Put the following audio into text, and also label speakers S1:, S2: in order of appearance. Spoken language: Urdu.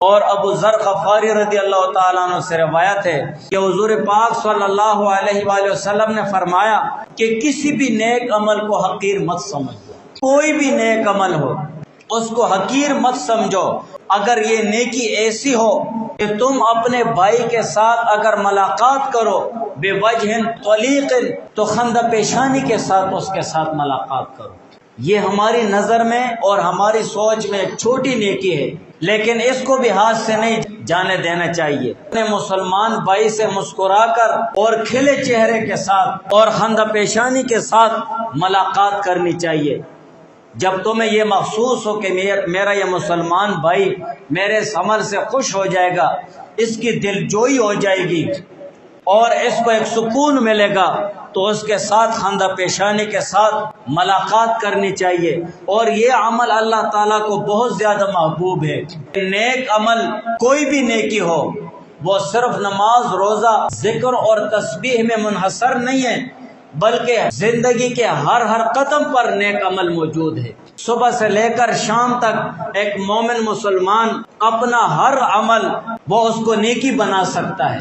S1: اور ابو ذر غفاری رضی اللہ تعالیٰ عنہ سے روایت ہے کہ حضور پاک صلی اللہ علیہ وآلہ وسلم نے فرمایا کہ کسی بھی نیک عمل کو حقیر مت سمجھو، کوئی بھی نیک عمل ہو اس کو حقیر مت سمجھو، اگر یہ نیکی ایسی ہو کہ تم اپنے بھائی کے ساتھ اگر ملاقات کرو بے وجہ طلیق تو خندہ پیشانی کے ساتھ اس کے ساتھ ملاقات کرو۔ یہ ہماری نظر میں اور ہماری سوچ میں ایک چھوٹی نیکی ہے، لیکن اس کو بھی ہاتھ سے نہیں جانے دینا چاہیے۔ اپنے مسلمان بھائی سے مسکرا کر اور کھلے چہرے کے ساتھ اور خندہ پیشانی کے ساتھ ملاقات کرنی چاہیے۔ جب تمہیں یہ محسوس ہو کہ میرا یہ مسلمان بھائی میرے اس عمل سے خوش ہو جائے گا، اس کی دل جوئی ہو جائے گی اور اس کو ایک سکون ملے گا، تو اس کے ساتھ خندہ پیشانی کے ساتھ ملاقات کرنی چاہیے۔ اور یہ عمل اللہ تعالیٰ کو بہت زیادہ محبوب ہے۔ نیک عمل کوئی بھی نیکی ہو وہ صرف نماز، روزہ، ذکر اور تسبیح میں منحصر نہیں ہے، بلکہ زندگی کے ہر قدم پر نیک عمل موجود ہے۔ صبح سے لے کر شام تک ایک مومن مسلمان اپنا ہر عمل وہ اس کو نیکی بنا سکتا ہے۔